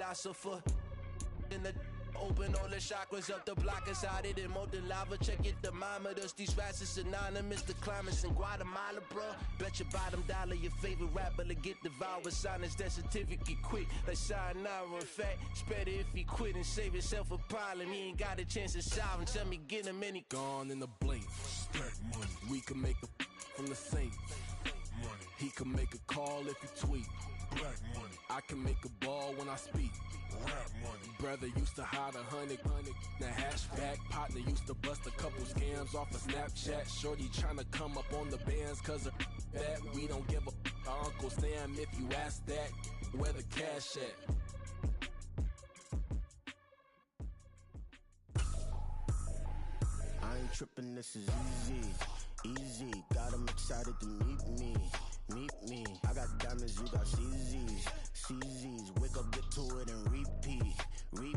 philosopher. In the open all the chakras up the block inside it and molten lava. Check your thermometers. These rats is synonymous. The climates in Guatemala, bro. Bet your bottom dollar your favorite rapper to get devoured. Sign his death certificate quick. Like sayonara. In fact, it's better if he quit and save himself a problem. He ain't got a chance to solve him. Tell me get him any. Gone in the blink. Stack money. We can make a from the Saints. Money. He can make a call if he tweet. Black money. I can make a ball when I speak. Rap money. Brother used to hide 100. The hatchback partner used to bust a couple scams off of Snapchat. Shorty tryna come up on the bands cause of that. We don't give a Uncle Sam if you ask that. Where the cash at? I ain't trippin', this is easy. Got 'em excited to meet me. I got diamonds, you got CZs. Wake up, get to it, and repeat. Hey,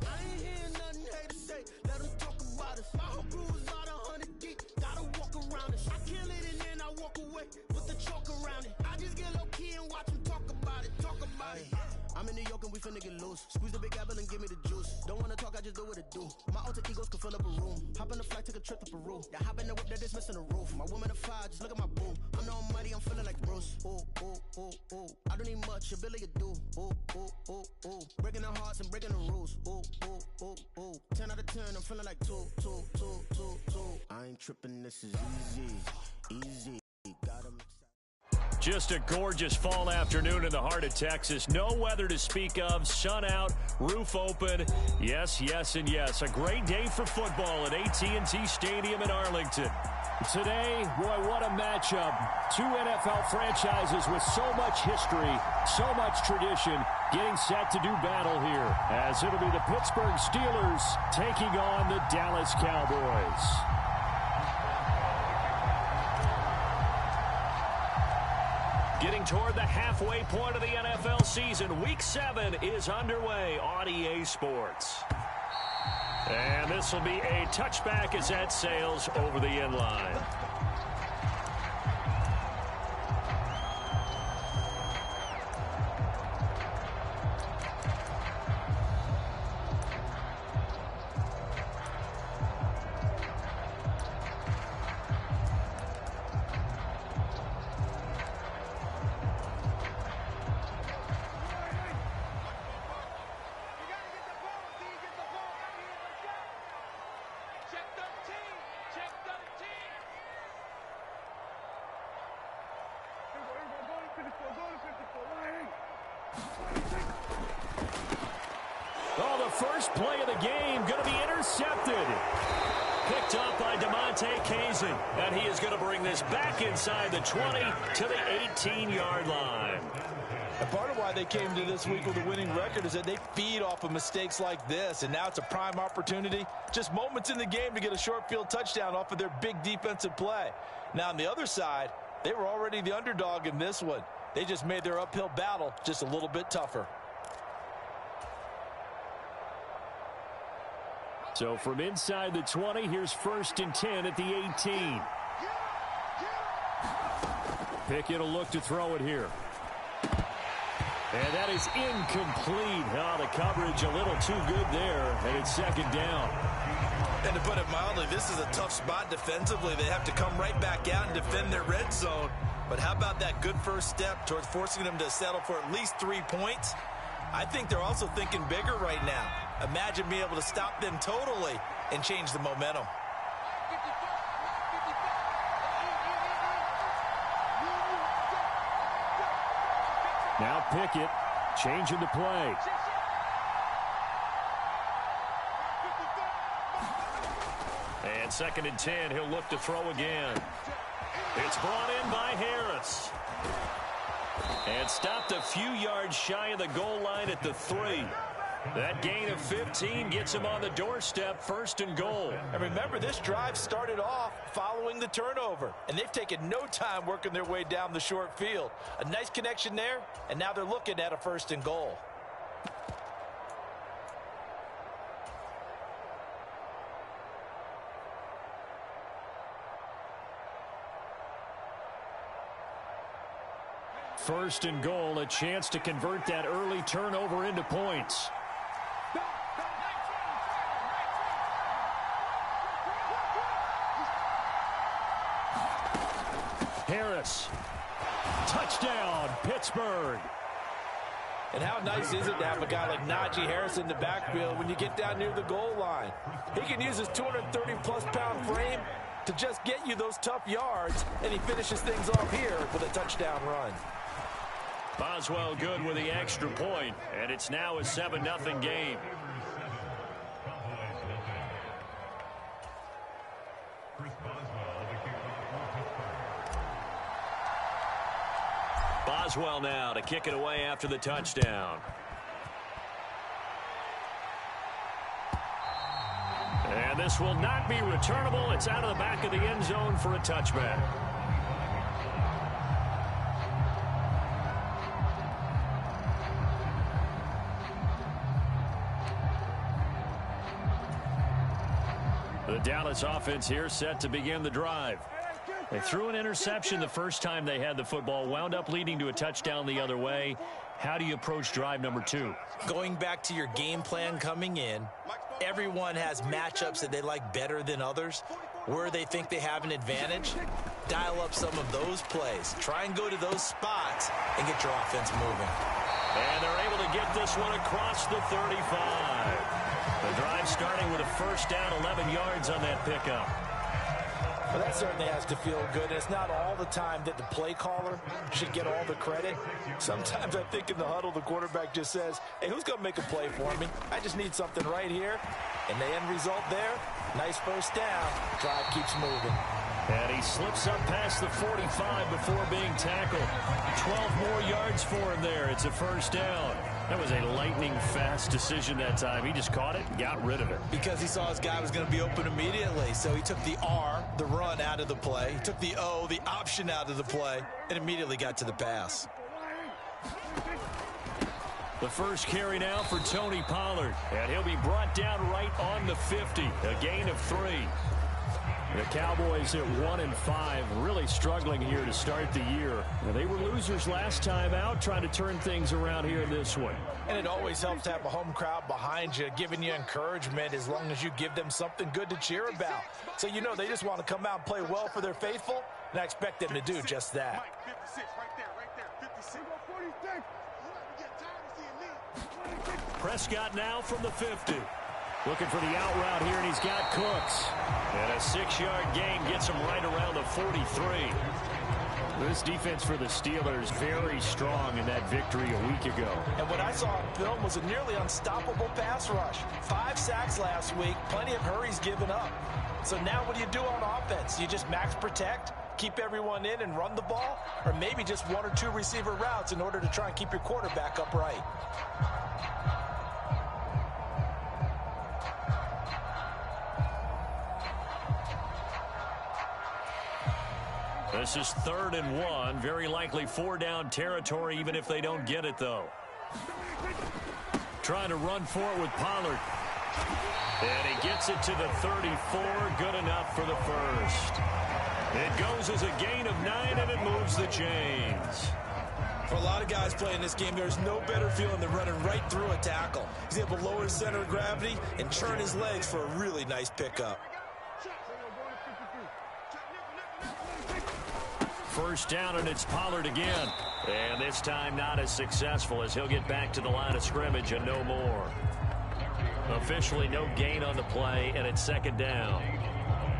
I ain't hearing nothing hate to say. Let them talk about us. My whole crew is about 100 deep. Gotta walk around us. I kill it and then I walk away with the chalk around it. I just get low key and watch them talk about it. I'm in New York and we finna get loose. Squeeze the big apple and give me the juice. Don't wanna talk, I just do what it do. My alter egos can fill up a room. Hop in the flight, take a trip to Peru. Yeah, hop in the whip that is missing the roof. My woman a fire, just look at my boo. I'm the almighty, I'm feeling like Bruce. Ooh. I don't need much, ability to do. Ooh. Breaking the hearts and breaking the rules. Ooh. 10 out of 10, I'm feeling like two. I ain't tripping, this is easy. Got 'em excited. Just a gorgeous fall afternoon in the heart of Texas. No weather to speak of. Sun out, roof open. Yes, and yes. A great day for football at AT&T Stadium in Arlington. Today, boy, what a matchup. Two NFL franchises with so much history, so much tradition, getting set to do battle here. As it'll be the Pittsburgh Steelers taking on the Dallas Cowboys. Getting toward the halfway point of the NFL season. Week 7 is underway on EA Sports. And this will be a touchback as that sails over the end line. Oh, the first play of the game going to be intercepted. Picked up by DeMonte Kazin. And he is going to bring this back inside the 20 to the 18-yard line. And part of why they came to this week with a winning record is that they feed off of mistakes like this. And now it's a prime opportunity. Just moments in the game to get a short field touchdown off of their big defensive play. Now on the other side, they were already the underdog in this one. They just made their uphill battle just a little bit tougher. So from inside the 20, here's 1st and 10 at the 18. Pickett will look to throw it here. And that is incomplete. Oh, the coverage a little too good there, and it's 2nd down. And to put it mildly, this is a tough spot defensively. They have to come right back out and defend their red zone. But how about that good first step towards forcing them to settle for at least 3 points? I think they're also thinking bigger right now. Imagine being able to stop them totally and change the momentum. Now Pickett changing the play. And 2nd and 10, he'll look to throw again. It's brought in by Harris. And stopped a few yards shy of the goal line at the 3. That gain of 15 gets him on the doorstep, 1st and goal. And remember, this drive started off following the turnover, and they've taken no time working their way down the short field. A nice connection there, and now they're looking at a 1st and goal. First and goal, a chance to convert that early turnover into points. Harris. Touchdown, Pittsburgh. And how nice is it to have a guy like Najee Harris in the backfield when you get down near the goal line? He can use his 230-plus pound frame to just get you those tough yards, and he finishes things off here with a touchdown run. Boswell good with the extra point, and it's now a 7-0 game. Boswell now to kick it away after the touchdown. And this will not be returnable. It's out of the back of the end zone for a touchback. The Dallas offense here set to begin the drive. They threw an interception the first time they had the football, wound up leading to a touchdown the other way. How do you approach drive number 2? Going back to your game plan coming in, everyone has matchups that they like better than others. Where they think they have an advantage, dial up some of those plays. Try and go to those spots and get your offense moving. And they're able to get this one across the 35. The drive starting with a first down, 11 yards on that pickup. Well, that certainly has to feel good. It's not all the time that the play caller should get all the credit. Sometimes I think in the huddle, the quarterback just says, hey, who's going to make a play for me? I just need something right here. And the end result there, nice first down. Drive keeps moving. And he slips up past the 45 before being tackled. 12 more yards for him there. It's a first down. That was a lightning-fast decision that time. He just caught it and got rid of it. Because he saw his guy was going to be open immediately. So he took the R, the run, out of the play. He took the O, the option, out of the play, and immediately got to the pass. The first carry now for Tony Pollard. And he'll be brought down right on the 50. A gain of 3. The Cowboys at 1-5, really struggling here to start the year. They were losers last time out, trying to turn things around here in this one. And it always helps to have a home crowd behind you, giving you encouragement as long as you give them something good to cheer about. So you know they just want to come out and play well for their faithful, and I expect them to do just that. Prescott now from the 50. Looking for the out route here, and he's got Cooks. And a 6-yard gain gets him right around the 43. This defense for the Steelers very strong in that victory a week ago. And what I saw on film was a nearly unstoppable pass rush. 5 sacks last week, plenty of hurries given up. So now what do you do on offense? You just max protect, keep everyone in and run the ball, or maybe just 1 or 2 receiver routes in order to try and keep your quarterback upright. This is 3rd and 1. Very likely 4-down territory, even if they don't get it, though. Trying to run for it with Pollard. And he gets it to the 34. Good enough for the first. It goes as a gain of 9, and it moves the chains. For a lot of guys playing this game, there's no better feeling than running right through a tackle. He's able to lower his center of gravity and turn his legs for a really nice pickup. First down, and it's Pollard again. And this time not as successful as he'll get back to the line of scrimmage and no more. Officially no gain on the play, and it's 2nd down.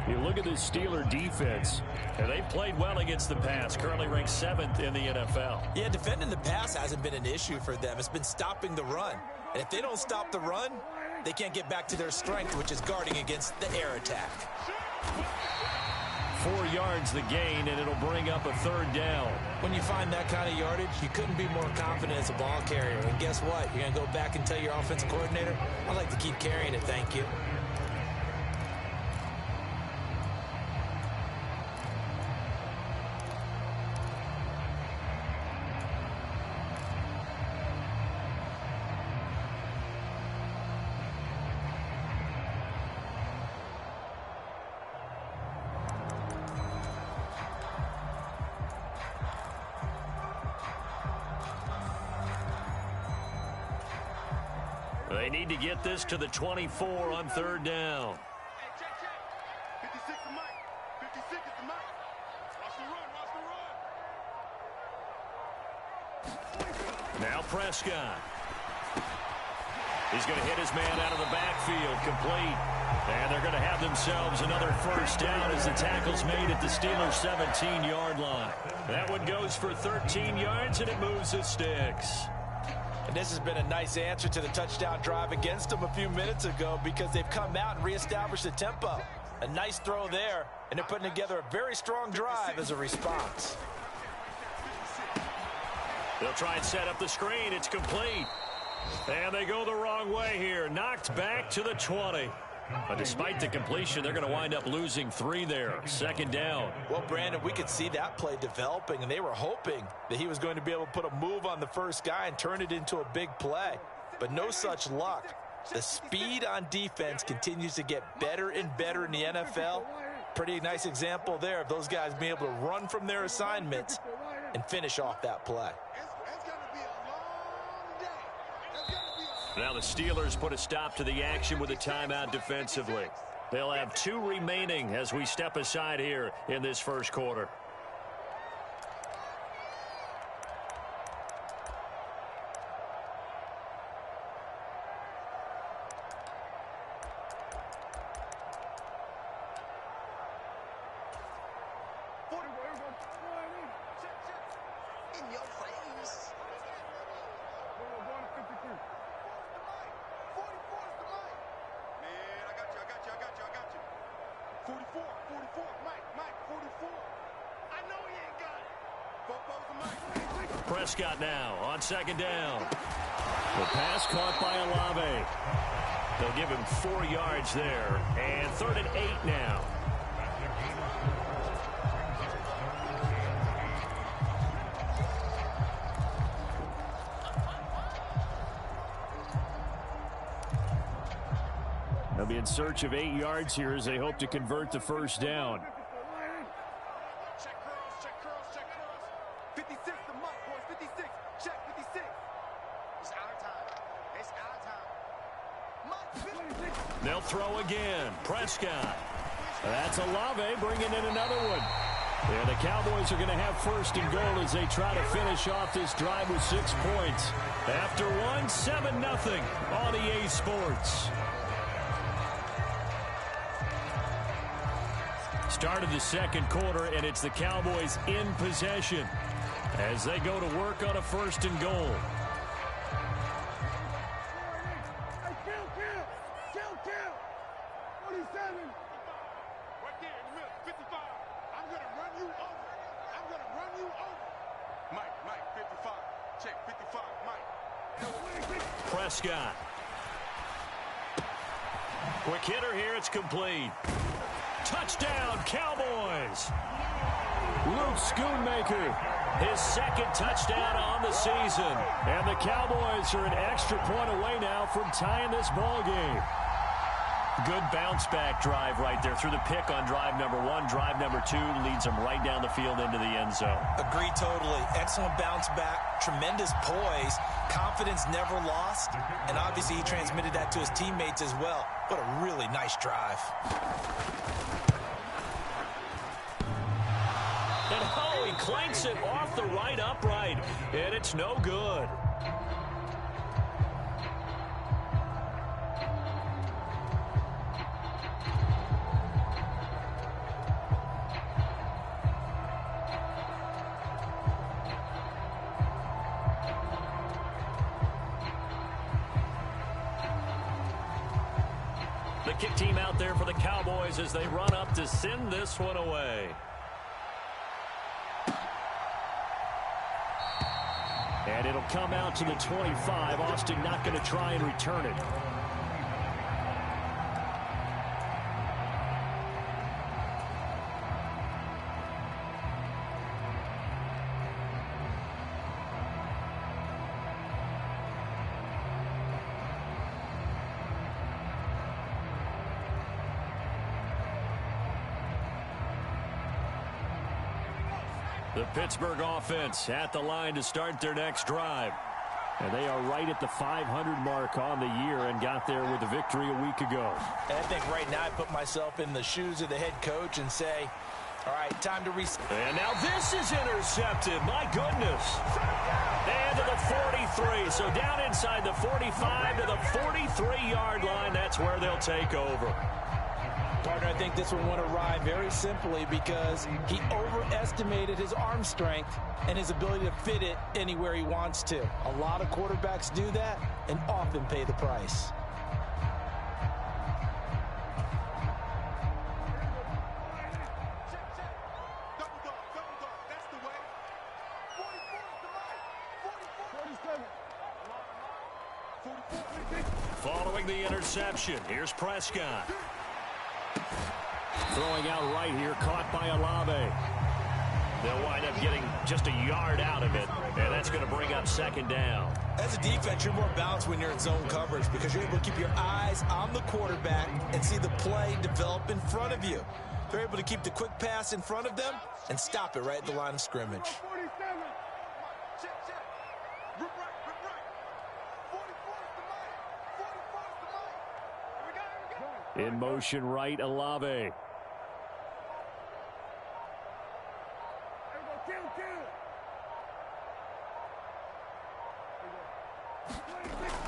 You look at this Steeler defense, and they've played well against the pass, currently ranked 7th in the NFL. Yeah, defending the pass hasn't been an issue for them. It's been stopping the run. And if they don't stop the run, they can't get back to their strength, which is guarding against the air attack. 4 yards the gain, and it'll bring up a 3rd down. When you find that kind of yardage, you couldn't be more confident as a ball carrier. And guess what? You're going to go back and tell your offensive coordinator, I'd like to keep carrying it, thank you. They need to get this to the 24 on third down. Hey, check. 56 is Mike. 56 is the Mike. Watch the run. Now Prescott. He's going to hit his man out of the backfield, complete. And they're going to have themselves another first down as the tackle's made at the Steelers' 17-yard line. That one goes for 13 yards, and it moves the sticks. And this has been a nice answer to the touchdown drive against them a few minutes ago because they've come out and reestablished the tempo. A nice throw there, and they're putting together a very strong drive as a response. They'll try and set up the screen. It's complete. And they go the wrong way here. Knocked back to the 20. But despite the completion, they're going to wind up losing 3 there. Second down. Well, Brandon, we could see that play developing, and they were hoping that he was going to be able to put a move on the first guy and turn it into a big play. But no such luck. The speed on defense continues to get better and better in the NFL. Pretty nice example there of those guys being able to run from their assignments and finish off that play. Now the Steelers put a stop to the action with a timeout defensively. They'll have 2 remaining as we step aside here in this first quarter. In your face. 44, Mike, 44. I know he ain't got it. Mike. Prescott now on second down. The pass caught by Olave. They'll give him 4 yards there. And 3rd and 8 now. They'll be in search of 8 yards here as they hope to convert the first down. Check curls. 56 the Mike, boys. 56. Check 56. It's our time. Mike, 56. They'll throw again. Prescott. That's Olave bringing in another one. And the Cowboys are going to have 1st and goal as they try to finish off this drive with 6 points. After one, 7-0 on EA Sports. Start of the second quarter, and it's the Cowboys in possession as they go to work on a 1st and goal. Kill. 47. Right there in the middle, 55. I'm going to run you over. Mike, 55. Check 55, Mike. Prescott. Quick hitter here, it's complete. Touchdown, Cowboys! Luke Schoonmaker, his 2nd touchdown on the season. And the Cowboys are an extra point away now from tying this ball game. Good bounce-back drive right there through the pick on drive number 1. Drive number 2 leads them right down the field into the end zone. Agree totally. Excellent bounce back, tremendous poise, confidence never lost, and obviously he transmitted that to his teammates as well. What a really nice drive. And he clanks it off the right upright, and it's no good. The kick team out there for the Cowboys as they run up to send this one away. And it'll come out to the 25. Austin not going to try and return it. The Pittsburgh offense at the line to start their next drive. And they are right at the 500 mark on the year and got there with a victory a week ago. And I think right now I put myself in the shoes of the head coach and say, all right, time to reset. And now this is intercepted. My goodness. And to the 43. So down inside the 45 to the 43-yard line. That's where they'll take over. Partner, I think this one went awry very simply because he overestimated his arm strength and his ability to fit it anywhere he wants to. A lot of quarterbacks do that and often pay the price. Following the interception, here's Prescott. Throwing out right here, caught by Olave. They'll wind up getting just a yard out of it, and that's going to bring up second down. As a defense, you're more balanced when you're in zone coverage because you're able to keep your eyes on the quarterback and see the play develop in front of you. They're able to keep the quick pass in front of them and stop it right at the line of scrimmage. In motion right, Olave.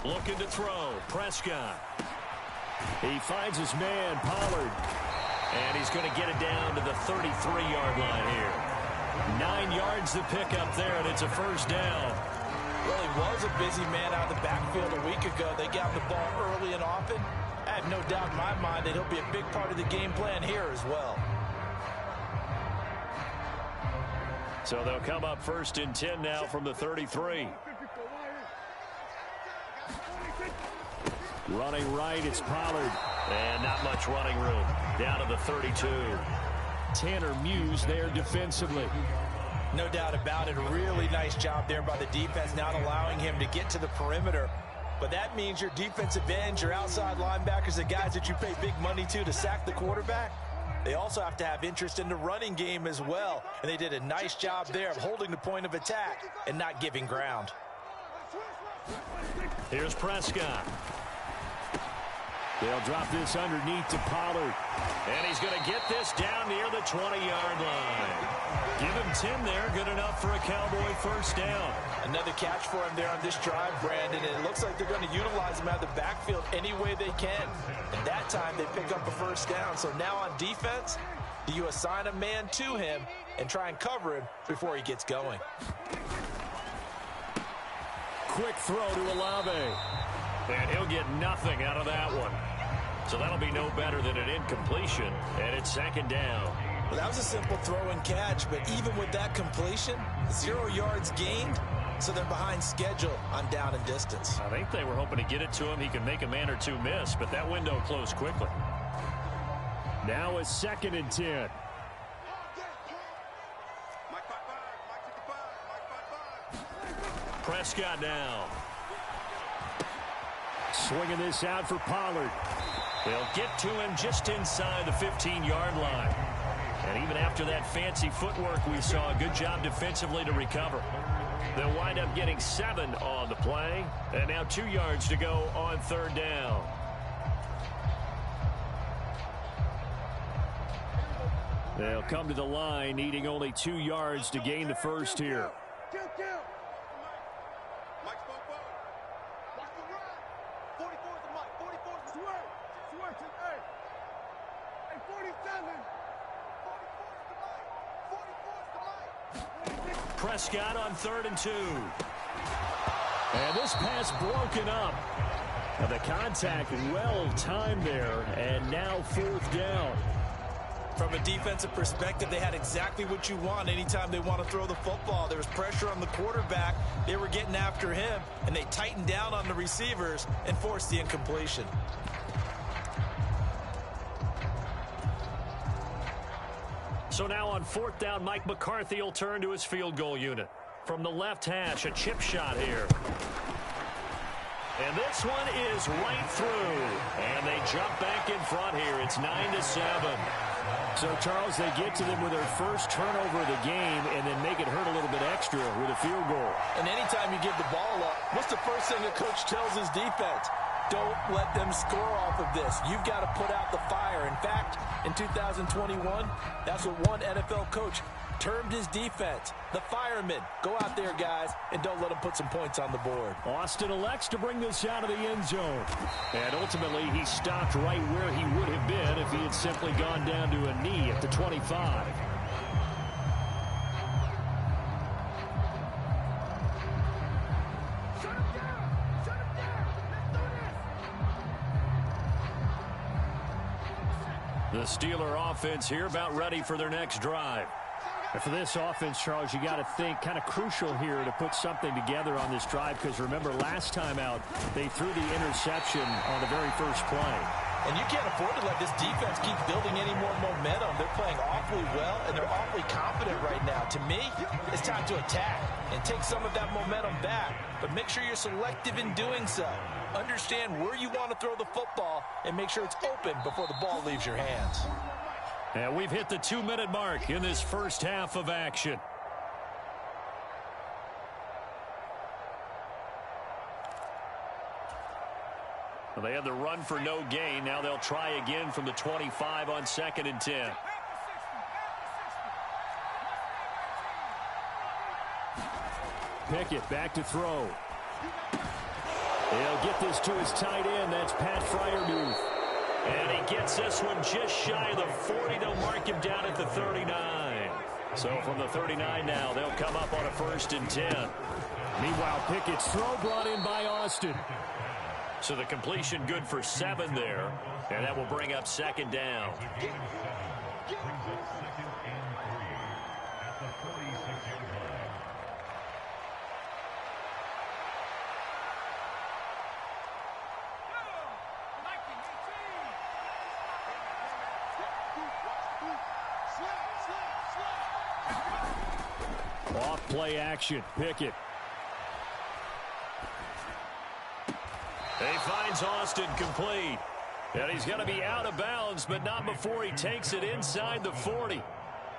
Looking to throw. Prescott. He finds his man, Pollard. And he's going to get it down to the 33-yard line here. 9 yards to pick up there, and it's a first down. Well, he was a busy man out of the backfield a week ago. They got the ball early and often. I have no doubt in my mind that he'll be a big part of the game plan here as well. So they'll come up first and 10 now from the 33. Running right, it's Pollard. And not much running room. Down to the 32. Tanner Muse there defensively. No doubt about it. A really nice job there by the defense, not allowing him to get to the perimeter. But that means your defensive ends, your outside linebackers, the guys that you pay big money to sack the quarterback, they also have to have interest in the running game as well. And they did a nice job there of holding the point of attack and not giving ground. Here's Prescott. They'll drop this underneath to Pollard. And he's going to get this down near the 20-yard line. Give him 10 there. Good enough for a Cowboy first down. Another catch for him there on this drive, Brandon. And it looks like they're going to utilize him out of the backfield any way they can. And that time they pick up a first down. So now on defense, do you assign a man to him and try and cover him before he gets going? Quick throw to Olave. And he'll get nothing out of that one. So that'll be no better than an incompletion. And it's second down. Well, that was a simple throw and catch, but even with that completion, 0 yards gained, so they're behind schedule on down and distance. I think they were hoping to get it to him. He could make a man or two miss, but that window closed quickly. Now it's second and 10. Prescott now. Swinging this out for Pollard. They'll get to him just inside the 15-yard line. And even after that fancy footwork we saw, a good job defensively to recover. They'll wind up getting 7 on the play. And now 2 yards to go on third down. They'll come to the line, needing only 2 yards to gain the first here. Prescott on 3rd and 2. And this pass broken up. And the contact well timed there. And now 4th down. From a defensive perspective, they had exactly what you want anytime they want to throw the football. There was pressure on the quarterback. They were getting after him, and they tightened down on the receivers and forced the incompletion. So now on 4th down, Mike McCarthy will turn to his field goal unit. From the left hash, a chip shot here. And this one is right through. And they jump back in front here. It's 9-7. So, Charles, they get to them with their first turnover of the game and then make it hurt a little bit extra with a field goal. And anytime you give the ball up, what's the first thing a coach tells his defense? Don't let them score off of this. You've got to put out the fire. In fact, in 2021, that's what one NFL coach termed his defense, the firemen. Go out there, guys, and don't let them put some points on the board. Austin elects to bring this out of the end zone. And ultimately, he stopped right where he would have been if he had simply gone down to a knee at the 25. The Steeler offense here about ready for their next drive. And for this offense, Charles, you got to think kind of crucial here to put something together on this drive because remember last time out they threw the interception on the very first play. And you can't afford to let this defense keep building any more momentum. They're playing awfully well, and they're awfully confident right now. To me, it's time to attack and take some of that momentum back. But make sure you're selective in doing so. Understand where you want to throw the football and make sure it's open before the ball leaves your hands. And we've hit the 2-minute mark in this first half of action. Well, they had the run for no gain. Now they'll try again from the 25 on 2nd and 10. Pickett back to throw. He'll get this to his tight end. That's Pat Freiermuth. And he gets this one just shy of the 40. They'll mark him down at the 39. So from the 39 now, they'll come up on a 1st and 10. Meanwhile, Pickett's throw brought in by Austin. So the completion good for 7 there. And that will bring up 2nd down. Off play action. Pickett. He finds Austin complete. And he's going to be out of bounds, but not before he takes it inside the 40.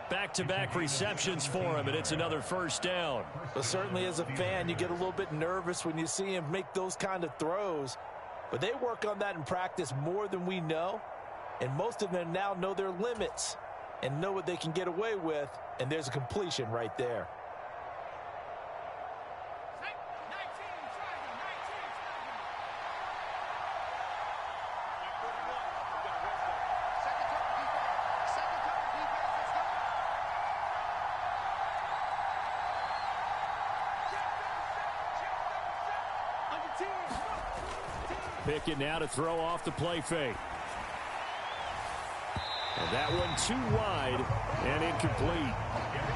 Back-to-back receptions for him, and it's another 1st down. But certainly as a fan, you get a little bit nervous when you see him make those kind of throws. But they work on that in practice more than we know. And most of them now know their limits and know what they can get away with. And there's a completion right there. Pickett now to throw off the play fake. And that one too wide and incomplete.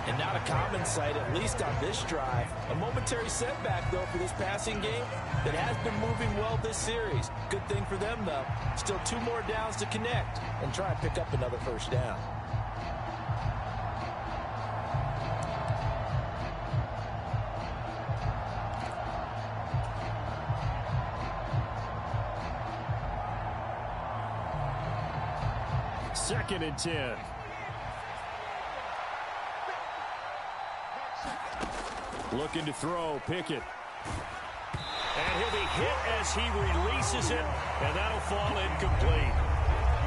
And not a common sight, at least on this drive. A momentary setback, though, for this passing game that has been moving well this series. Good thing for them, though. Still 2 more downs to connect and try and pick up another 1st down. Second and 10. Looking to throw, Pickett. And he'll be hit as he releases it, and that'll fall incomplete.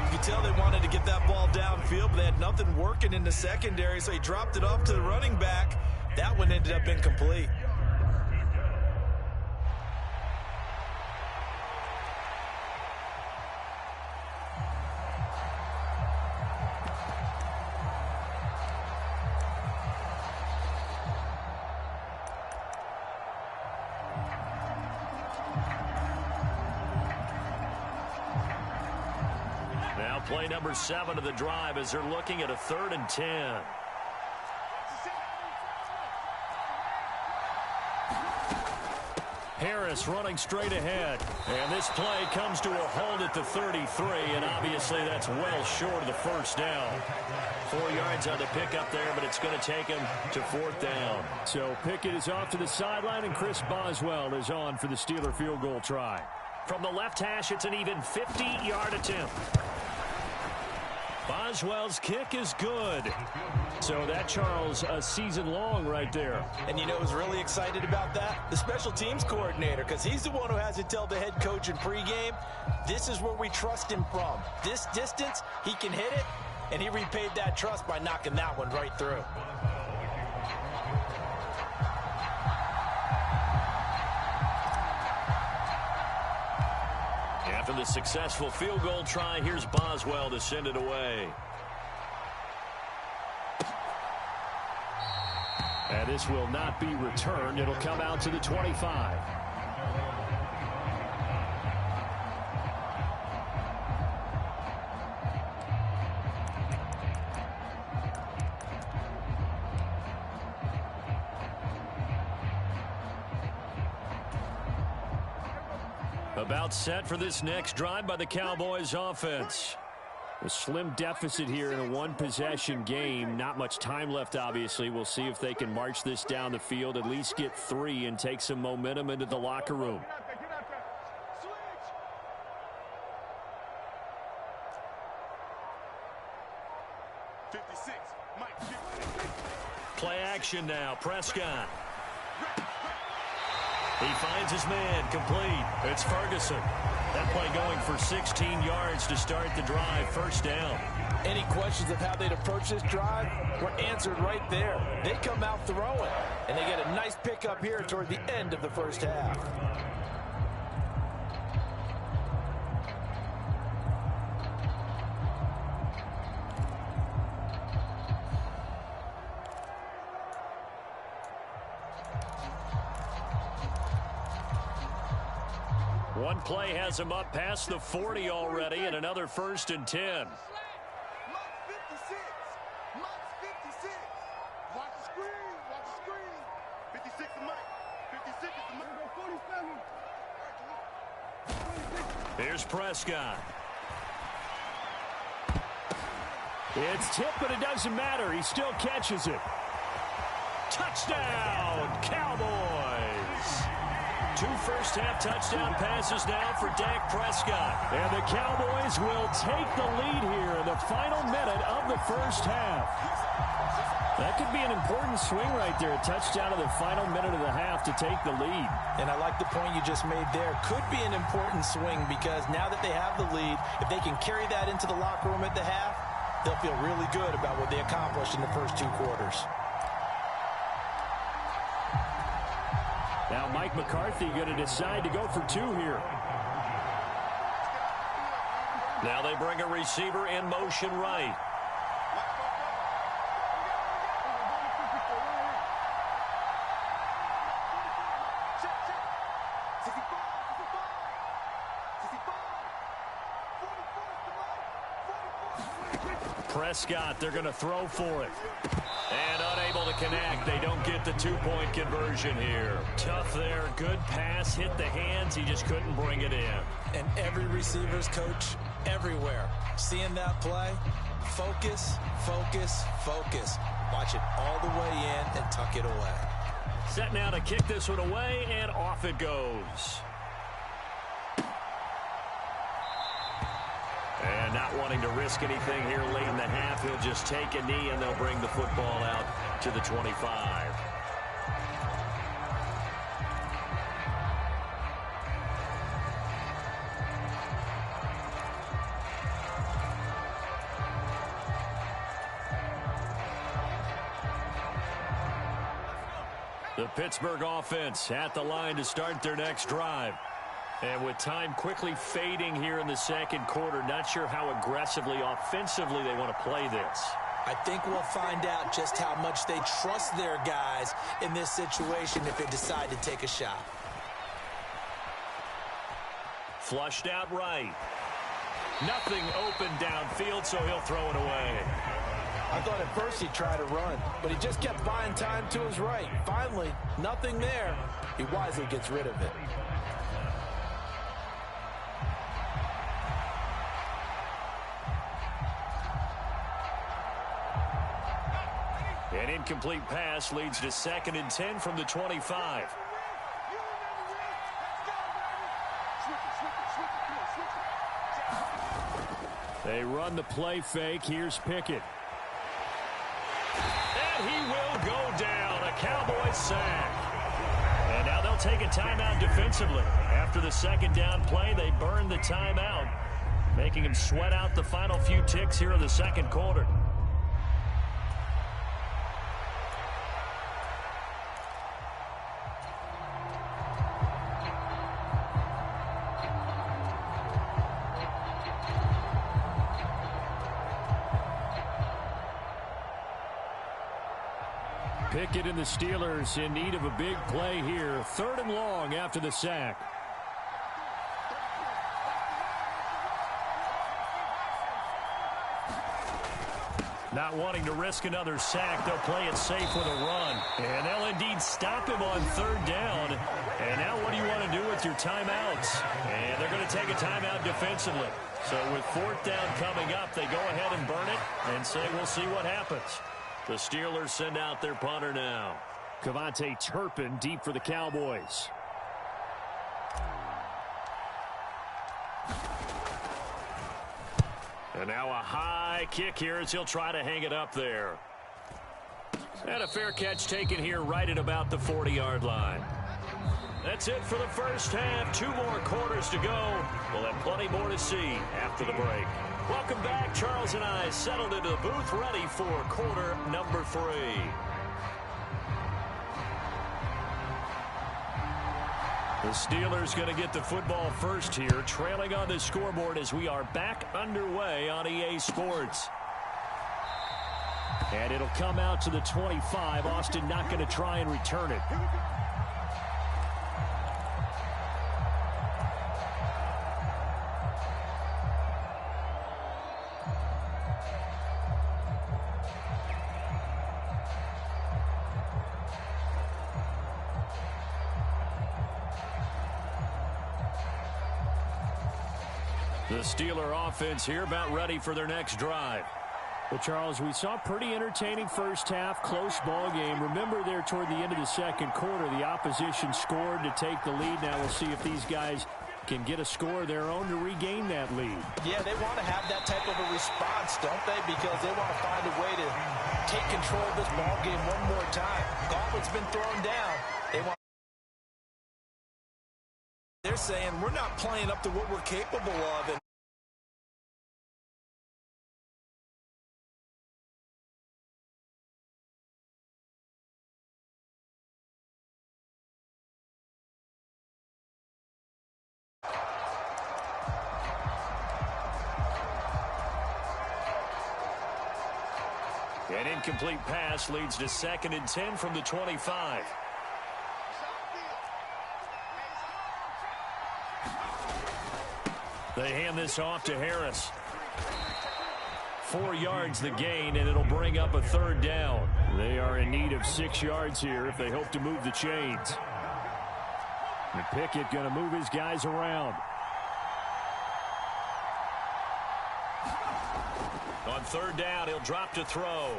You can tell they wanted to get that ball downfield, but they had nothing working in the secondary, so he dropped it off to the running back. That one ended up incomplete. Play number 7 of the drive as they're looking at a 3rd and 10. Harris running straight ahead. And this play comes to a halt at the 33, and obviously that's well short of the 1st down. 4 yards on the pickup there, but it's going to take him to 4th down. So Pickett is off to the sideline, and Chris Boswell is on for the Steeler field goal try. From the left hash, it's an even 50-yard attempt. Boswell's kick is good. So that, Charles, a season long right there. And you know who's really excited about that? The special teams coordinator, because he's the one who has to tell the head coach in pregame, this is where we trust him from. This distance, he can hit it, and he repaid that trust by knocking that one right through. After the successful field goal try, here's Boswell to send it away. And this will not be returned. It'll come out to the 25. About set for this next drive by the Cowboys offense. A slim deficit here in a one-possession game. Not much time left, obviously. We'll see if they can march this down the field, at least get 3, and take some momentum into the locker room. Play action now. Prescott. He finds his man, complete. It's Ferguson. That play going for 16 yards to start the drive, first down. Any questions of how they'd approach this drive were answered right there. They come out throwing, and they get a nice pickup here toward the end of the first half. One play has him up past the 40 already, and another 1st and 10. Mike 56. Mike's 56. Watch the screen. Watch the screen. 56 is Mike. 56 is the Mike. Here's Prescott. It's tipped, but it doesn't matter. He still catches it. Touchdown, Cowboys! 2 first-half touchdown passes now for Dak Prescott. And the Cowboys will take the lead here in the final minute of the first half. That could be an important swing right there. A touchdown in the final minute of the half to take the lead. And I like the point you just made there. Could be an important swing because now that they have the lead, if they can carry that into the locker room at the half, they'll feel really good about what they accomplished in the first 2 quarters. Now Mike McCarthy going to decide to go for 2 here. Now they bring a receiver in motion right. Prescott, they're going to throw for it. And unable to connect. They don't get the 2-point conversion here. Tough there. Good pass. Hit the hands. He just couldn't bring it in. And every receiver's coach everywhere. Seeing that play, focus, focus, focus. Watch it all the way in and tuck it away. Set now to kick this one away, and off it goes. And not wanting to risk anything here late in the half, he'll just take a knee and they'll bring the football out to the 25. The Pittsburgh offense at the line to start their next drive. And with time quickly fading here in the second quarter, not sure how aggressively, offensively they want to play this. I think we'll find out just how much they trust their guys in this situation if they decide to take a shot. Flushed out right. Nothing open downfield, so he'll throw it away. I thought at first he'd try to run, but he just kept buying time to his right. Finally, nothing there. He wisely gets rid of it. An incomplete pass leads to 2nd and 10 from the 25. They run the play fake. Here's Pickett. And he will go down. A Cowboys sack. And now they'll take a timeout defensively. After the second down play, they burn the timeout, making him sweat out the final few ticks here in the second quarter. Pickett and the Steelers in need of a big play here. 3rd and long after the sack. Not wanting to risk another sack, they'll play it safe with a run. And they'll indeed stop him on 3rd down. And now what do you want to do with your timeouts? And they're going to take a timeout defensively. So with 4th down coming up, they go ahead and burn it and say we'll see what happens. The Steelers send out their punter now. Cavante Turpin deep for the Cowboys. And now a high kick here as he'll try to hang it up there. And a fair catch taken here right at about the 40-yard line. That's it for the first half. 2 more quarters to go. We'll have plenty more to see after the break. Welcome back. Charles and I settled into the booth, ready for quarter number 3. The Steelers going to get the football first here, trailing on the scoreboard as we are back underway on EA Sports. And it'll come out to the 25. Austin not going to try and return it. The Steeler offense here about ready for their next drive. Well, Charles, we saw a pretty entertaining first half, close ball game. Remember there toward the end of the second quarter, the opposition scored to take the lead. Now we'll see if these guys can get a score of their own to regain that lead. Yeah, they want to have that type of a response, don't they? Because they want to find a way to take control of this ball game one more time. Gauntlet's been thrown down. They're saying we're not playing up to what we're capable of. And an incomplete pass leads to 2nd and 10 from the 25. They hand this off to Harris. 4 yards the gain, and it'll bring up a 3rd down. They are in need of 6 yards here if they hope to move the chains. And Pickett going to move his guys around. On 3rd down, he'll drop to throw.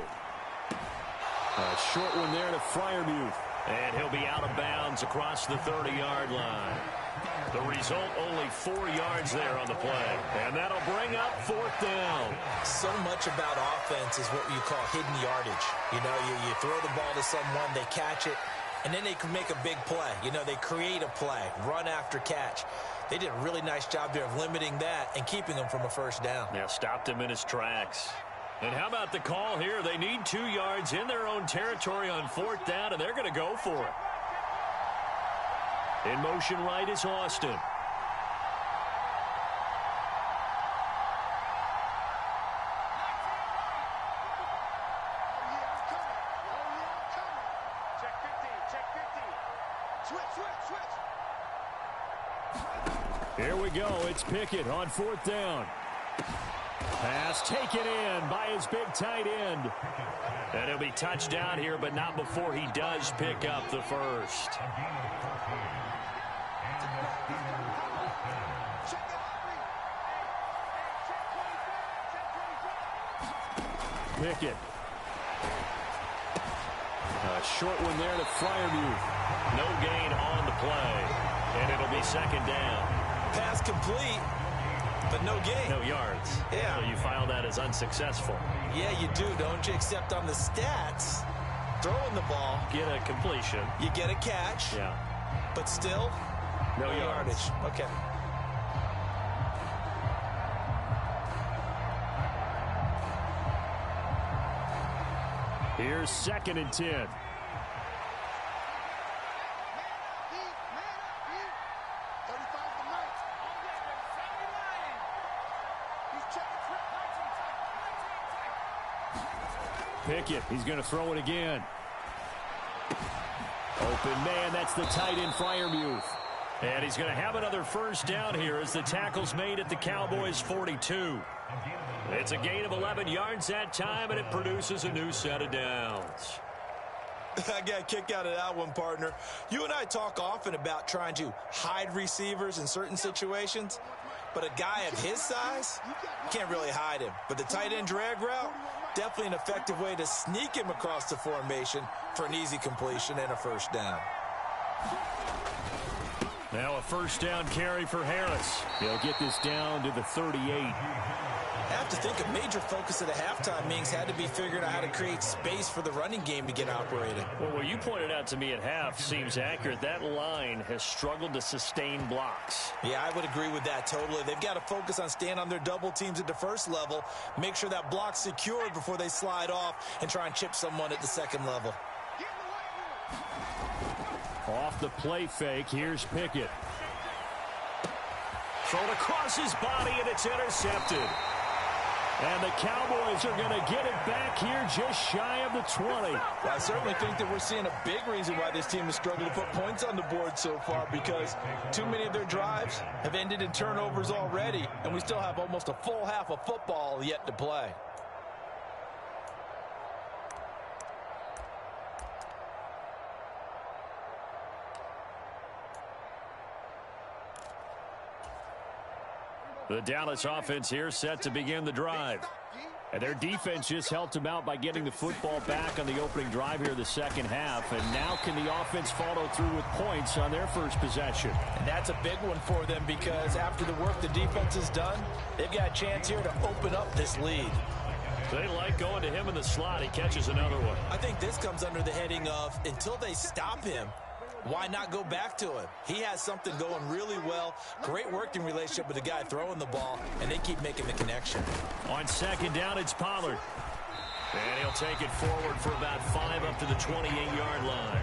A short one there to Freiermuth. And he'll be out of bounds across the 30-yard line. The result, only 4 yards there on the play. And that'll bring up 4th down. So much about offense is what you call hidden yardage. You know, you throw the ball to someone, they catch it, and then they can make a big play. You know, they create a play, run after catch. They did a really nice job there of limiting that and keeping him from a 1st down. Yeah, stopped him in his tracks. And how about the call here? They need 2 yards in their own territory on 4th down, and they're going to go for it. In motion right is Austin. Here we go. It's Pickett on 4th down. Pass taken in by his big tight end. And he'll be touchdown here, but not before he does pick up the first. Pickett. A short one there to Freiermuth. No gain on the play. And it'll be 2nd down. Pass complete. but no gain. No yards. Yeah. So you file that as unsuccessful. Yeah, you do, don't you? Except on the stats, throwing the ball. Get a completion. You get a catch. Yeah. But still, no yardage. Okay. Here's 2nd and 10. Pickett, he's going to throw it again. Open man, that's the tight end Freiermuth. And he's going to have another first down here as the tackle's made at the Cowboys' 42. It's a gain of 11 yards that time, and it produces a new set of downs. I got a kick out of that one, partner. You and I talk often about trying to hide receivers in certain situations, but a guy of his size, you can't really hide him. But the tight end drag route, definitely an effective way to sneak him across the formation for an easy completion and a first down. Now a first down carry for Harris. He'll get this down to the 38. I have to think a major focus at the halftime, Mings, had to be figuring out how to create space for the running game to get operated. Well, what you pointed out to me at half seems accurate. That line has struggled to sustain blocks. Yeah, I would agree with that totally. They've got to focus on staying on their double teams at the first level, make sure that block's secured before they slide off and try and chip someone at the second level. Off the play fake, here's Pickett. Thrown across his body, and it's intercepted. And the Cowboys are going to get it back here just shy of the 20. Well, I certainly think that we're seeing a big reason why this team has struggled to put points on the board so far, because too many of their drives have ended in turnovers already, and we still have almost a full half of football yet to play. The Dallas offense here set to begin the drive. And their defense just helped them out by getting the football back on the opening drive here the second half. And now can the offense follow through with points on their first possession? And that's a big one for them, because after the work the defense has done, they've got a chance here to open up this lead. They like going to him in the slot. He catches another one. I think this comes under the heading of, until they stop him, why not go back to him? He has something going really well. Great working relationship with the guy throwing the ball, and they keep making the connection. On second down, it's Pollard. And he'll take it forward for about 5 up to the 28-yard line.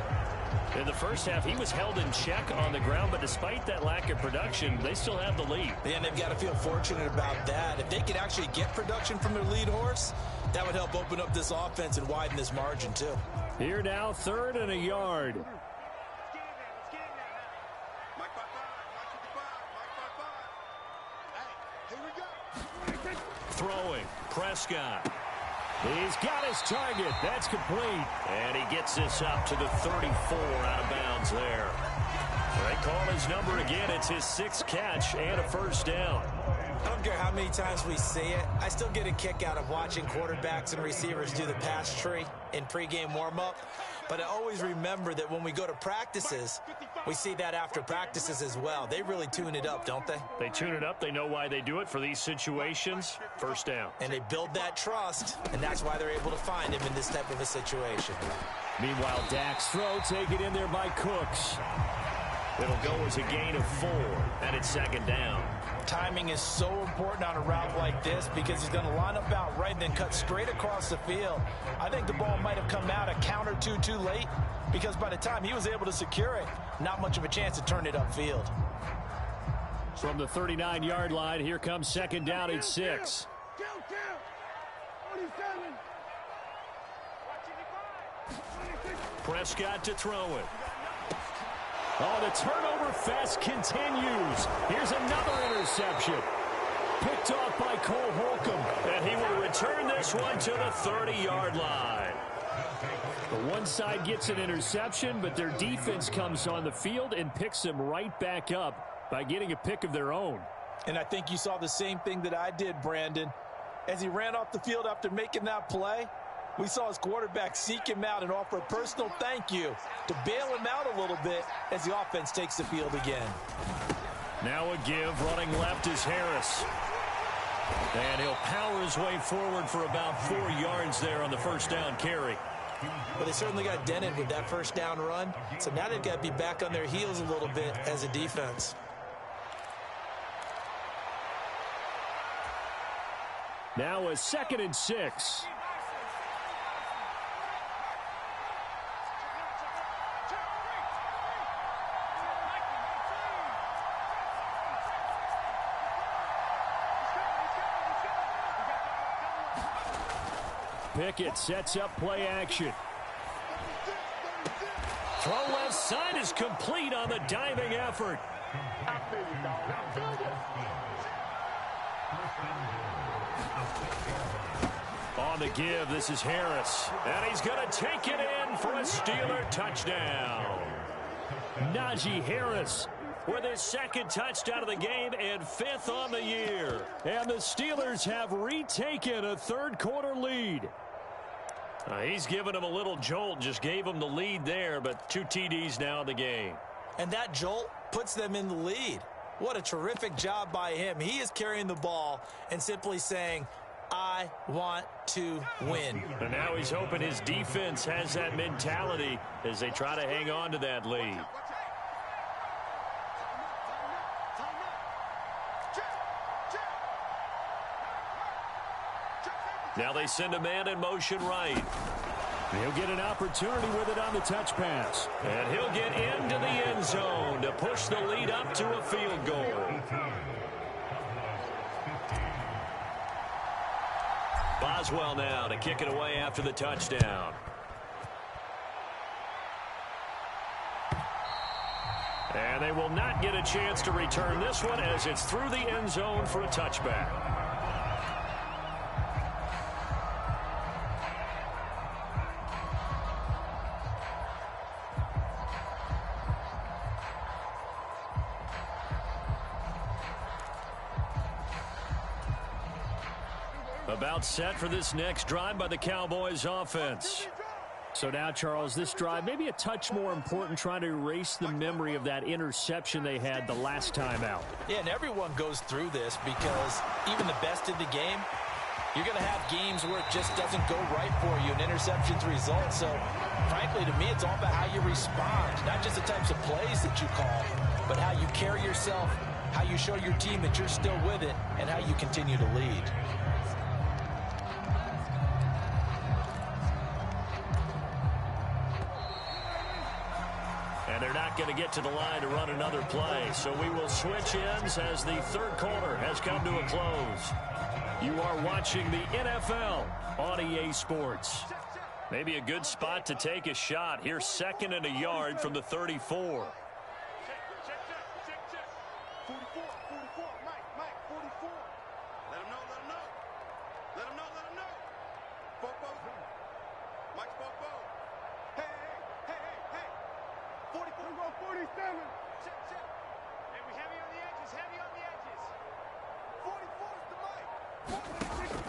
In the first half, he was held in check on the ground, but despite that lack of production, they still have the lead. And they've got to feel fortunate about that. If they could actually get production from their lead horse, that would help open up this offense and widen this margin, too. Here now, 3rd and a yard. Throwing, Prescott. He's got his target. That's complete. And he gets this up to the 34 out of bounds there. They call his number again. It's his 6th catch and a first down. I don't care how many times we see it. I still get a kick out of watching quarterbacks and receivers do the pass tree in pregame warm-up. But I always remember that when we go to practices, we see that after practices as well. They really tune it up, don't they? They tune it up. They know why they do it for these situations. First down. And they build that trust, and that's why they're able to find him in this type of a situation. Meanwhile, Dak's throw taken in there by Cooks. It'll go as a gain of 4, and it's second down. Timing is so important on a route like this, because he's going to line up out right and then cut straight across the field. I think the ball might have come out a count or two too late, because by the time he was able to secure it, not much of a chance to turn it upfield. From the 39-yard line, here comes second down at 6. Prescott to throw it. Oh, the turnover fest continues. Here's another interception. Picked off by Cole Holcomb. And he will return this one to the 30-yard line. The one side gets an interception, but their defense comes on the field and picks them right back up by getting a pick of their own. And I think you saw the same thing that I did, Brandon. As he ran off the field after making that play, we saw his quarterback seek him out and offer a personal thank you to bail him out a little bit as the offense takes the field again. Now a give. Running left is Harris. And he'll power his way forward for about 4 yards there on the first down carry. Well, they certainly got dented with that first down run. So now they've got to be back on their heels a little bit as a defense. Now a 2nd and 6. Pickett sets up play action. Throw left side is complete on the diving effort. On the give, this is Harris. And he's going to take it in for a Steeler touchdown. Najee Harris with his 2nd touchdown of the game and 5th on the year. And the Steelers have retaken a 3rd quarter lead. He's given him a little jolt, just gave him the lead there, but 2 TDs now in the game. And that jolt puts them in the lead. What a terrific job by him. He is carrying the ball and simply saying, I want to win. And now he's hoping his defense has that mentality as they try to hang on to that lead. Now they send a man in motion right. He'll get an opportunity with it on the touch pass. And he'll get into the end zone to push the lead up to a field goal. Boswell now to kick it away after the touchdown. And they will not get a chance to return this one as it's through the end zone for a touchback. About set for this next drive by the Cowboys offense. So now, Charles, this drive maybe a touch more important, trying to erase the memory of that interception they had the last time out. Yeah, and everyone goes through this because even the best in the game, you're going to have games where it just doesn't go right for you and interceptions result. So, frankly, to me, it's all about how you respond, not just the types of plays that you call, but how you carry yourself, how you show your team that you're still with it, and how you continue to lead. And they're not going to get to the line to run another play. So we will switch ends as the 3rd quarter has come to a close. You are watching the NFL on EA Sports. Maybe a good spot to take a shot. Here's 2nd and a yard from the 34.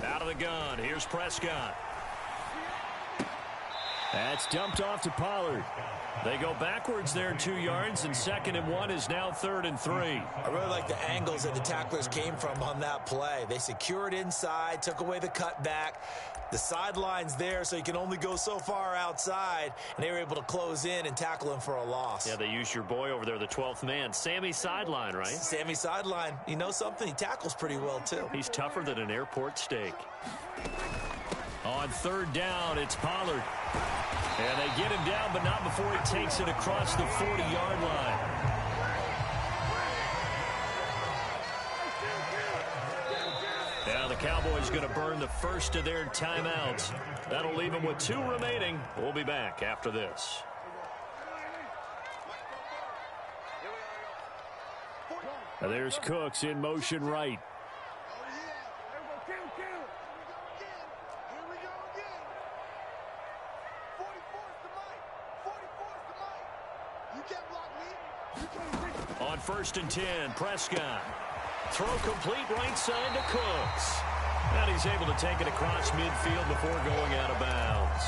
Out of the gun, here's Prescott. That's dumped off to Pollard. They go backwards there 2 yards, and 2nd and 1 is now 3rd and 3. I really like the angles that the tacklers came from on that play. They secured inside, took away the cutback. The sideline's there, so you can only go so far outside, and they were able to close in and tackle him for a loss. Yeah, they used your boy over there, the 12th man, Sammy Sideline, right? Sammy Sideline. You know something? He tackles pretty well, too. He's tougher than an airport steak. On 3rd down, it's Pollard. And they get him down, but not before he takes it across the 40-yard line. Now the Cowboys going to burn the first of their timeouts. That'll leave them with 2 remaining. We'll be back after this. Now there's Cooks in motion right. On 1st and 10, Prescott. Throw complete right side to Cooks. And he's able to take it across midfield before going out of bounds.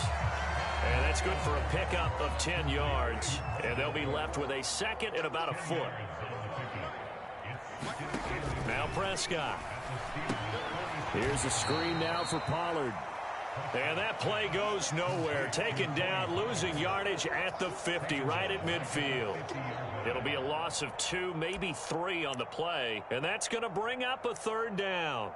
And that's good for a pickup of 10 yards. And they'll be left with a 2nd and about a foot. Now Prescott. Here's a screen now for Pollard. And that play goes nowhere. Taken down, losing yardage at the 50, right at midfield. It'll be a loss of 2, maybe 3 on the play. And that's going to bring up a 3rd down.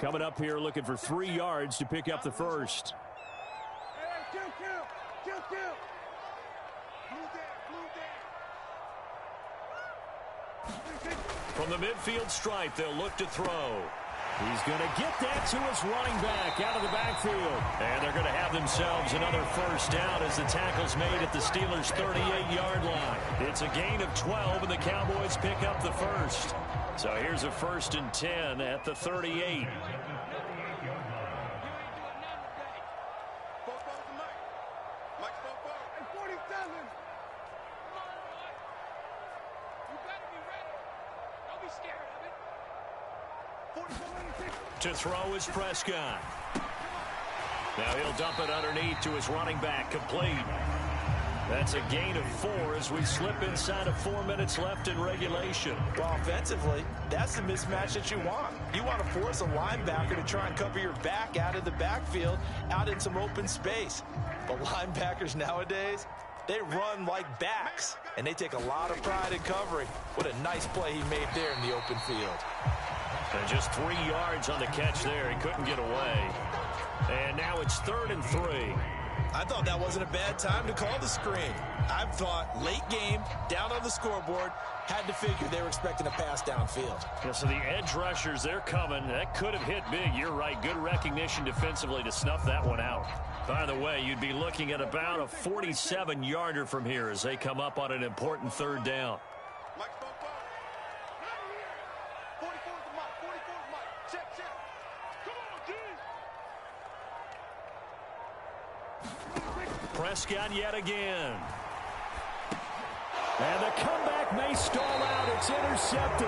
Coming up here looking for 3 yards to pick up the first. From the midfield stripe, they'll look to throw. He's going to get that to his running back out of the backfield. And they're going to have themselves another first down as the tackle's made at the Steelers' 38-yard line. It's a gain of 12, and the Cowboys pick up the first. So here's a 1st and 10 at the 38. To throw is Prescott. Now he'll dump it underneath to his running back, complete. That's a gain of 4 as we slip inside of 4 minutes left in regulation. Well, offensively, that's the mismatch that you want. You want to force a linebacker to try and cover your back out of the backfield, out in some open space. But linebackers nowadays, they run like backs, and they take a lot of pride in covering. What a nice play he made there in the open field. And just 3 yards on the catch there. He couldn't get away. And now it's 3rd and 3. I thought that wasn't a bad time to call the screen. I thought late game, down on the scoreboard, had to figure they were expecting a pass downfield. Yeah, so the edge rushers, they're coming. That could have hit big. You're right. Good recognition defensively to snuff that one out. By the way, you'd be looking at about a 47-yarder from here as they come up on an important 3rd down. Prescott yet again. And the comeback may stall out. It's intercepted.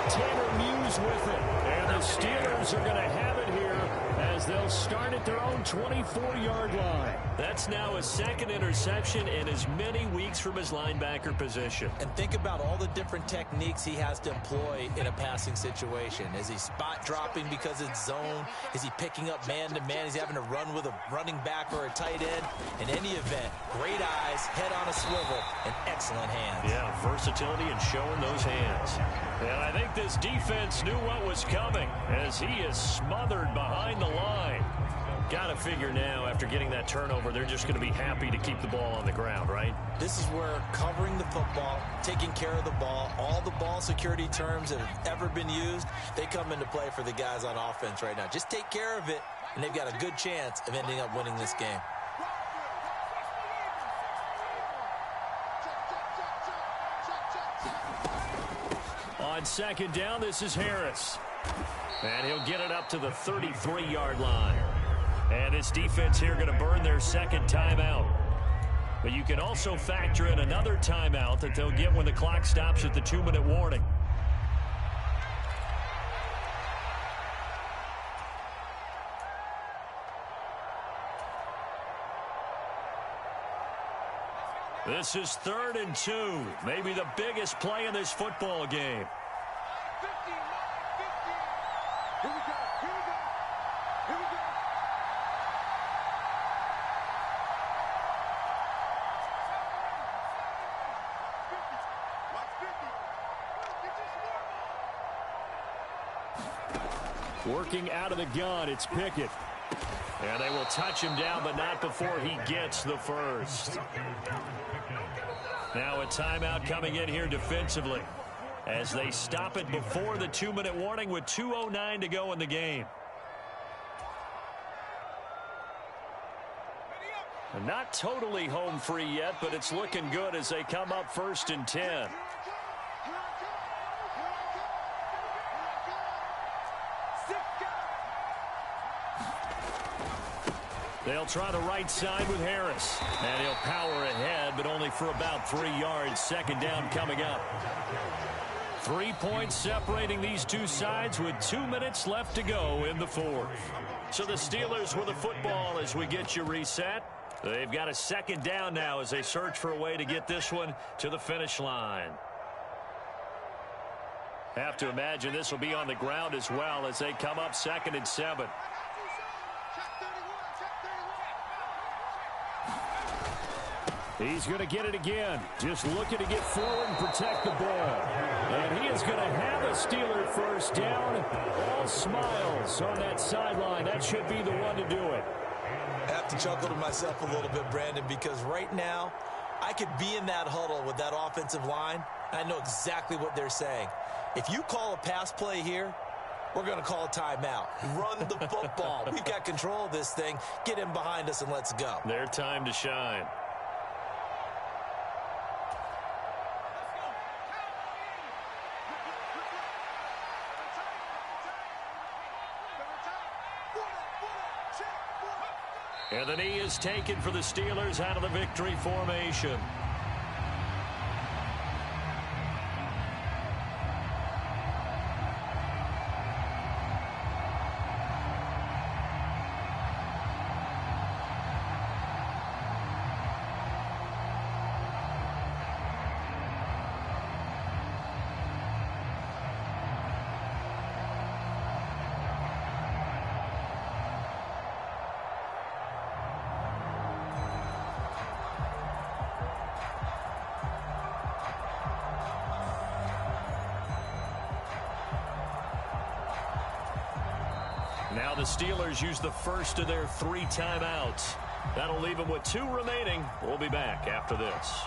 Tanner Muse with it. And the Steelers are going to have it here as they'll start at their own 24-yard line. That's now his 2nd interception in as many weeks from his linebacker position. And think about all the different techniques he has to employ in a passing situation. Is he spot dropping because it's zone? Is he picking up man-to-man? Is he having to run with a running back or a tight end? In any event, great eyes, head on a swivel, and excellent hands. Yeah, versatility and showing those hands. And I think this defense knew what was coming as he is smothered behind the line. Got to figure now, after getting that turnover, they're just going to be happy to keep the ball on the ground, right? This is where covering the football, taking care of the ball, all the ball security terms that have ever been used, they come into play for the guys on offense right now. Just take care of it, and they've got a good chance of ending up winning this game. On 2nd down, this is Harris. And he'll get it up to the 33-yard line. And this defense here going to burn their 2nd timeout. But you can also factor in another timeout that they'll get when the clock stops at the 2-minute warning. This is 3rd and 2. Maybe the biggest play in this football game. Working out of the gun, it's Pickett. And they will touch him down, but not before he gets the first. Now a timeout coming in here defensively as they stop it before the 2-minute warning with 2:09 to go in the game. And not totally home free yet, but it's looking good as they come up 1st and 10. They'll try the right side with Harris. And he'll power ahead, but only for about 3 yards. 2nd down coming up. 3 points separating these two sides with 2 minutes left to go in the fourth. So the Steelers with the football as we get you reset. They've got a second down now as they search for a way to get this one to the finish line. Have to imagine this will be on the ground as well as they come up 2nd and 7. He's going to get it again. Just looking to get forward and protect the ball. And he is going to have a Steeler first down. All smiles on that sideline. That should be the one to do it. I have to chuckle to myself a little bit, Brandon, because right now I could be in that huddle with that offensive line. I know exactly what they're saying. If you call a pass play here, we're going to call a timeout. Run the football. We've got control of this thing. Get in behind us and let's go. Their time to shine. And the knee is taken for the Steelers out of the victory formation. Now the Steelers use the first of their 3 timeouts. That'll leave them with 2 remaining. We'll be back after this.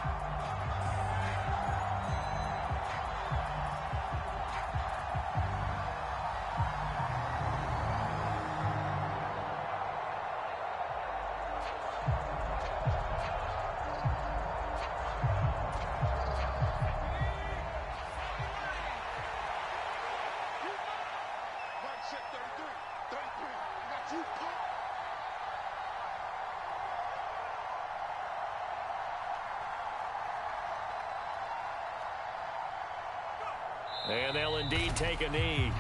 And they'll indeed take a knee.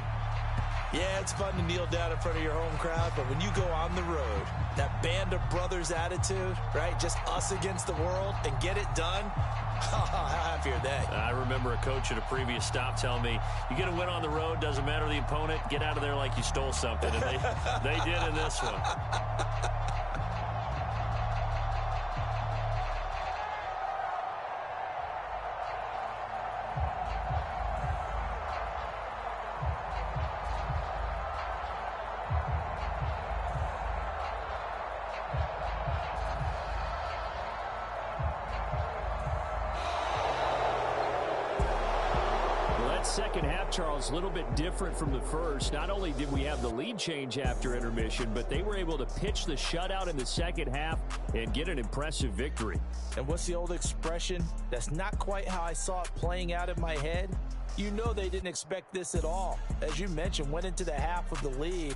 Yeah, it's fun to kneel down in front of your home crowd, but when you go on the road, that band of brothers attitude, right, just us against the world, and get it done, how happy are they? I remember a coach at a previous stop telling me, you get a win on the road, doesn't matter the opponent, get out of there like you stole something. And they did in this one. Second half, Charles, a little bit different from the first. Not only did we have the lead change after intermission, but they were able to pitch the shutout in the second half and get an impressive victory. And what's the old expression? That's not quite how I saw it playing out in my head. You know they didn't expect this at all. As you mentioned, went into the half with the lead.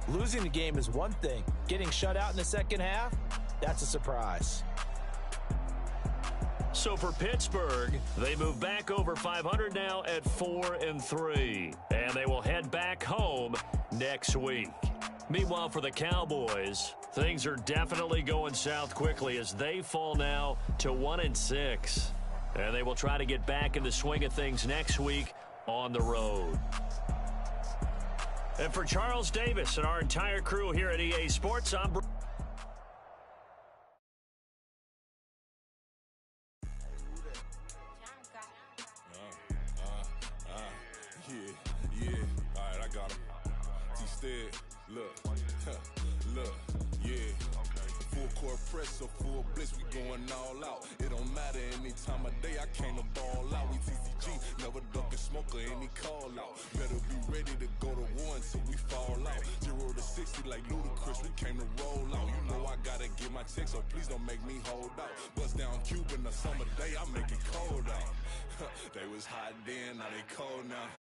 Losing the game is one thing. Getting shut out in the second half, that's a surprise. So for Pittsburgh, they move back over 500 now at 4-3. And they will head back home next week. Meanwhile, for the Cowboys, things are definitely going south quickly as they fall now to 1-6. And they will try to get back in the swing of things next week on the road. And for Charles Davis and our entire crew here at EA Sports, I'm Look, yeah. Full court press, so full blitz, we going all out. It don't matter any time of day, I came to ball out. We TCG, never duck a smoker, any call out. Better be ready to go to war until we fall out. 0 to 60 like Ludacris, we came to roll out. You know I gotta get my check, so please don't make me hold out. Bust down Cuban a summer day, I make it cold out. They was hot then, now they cold now.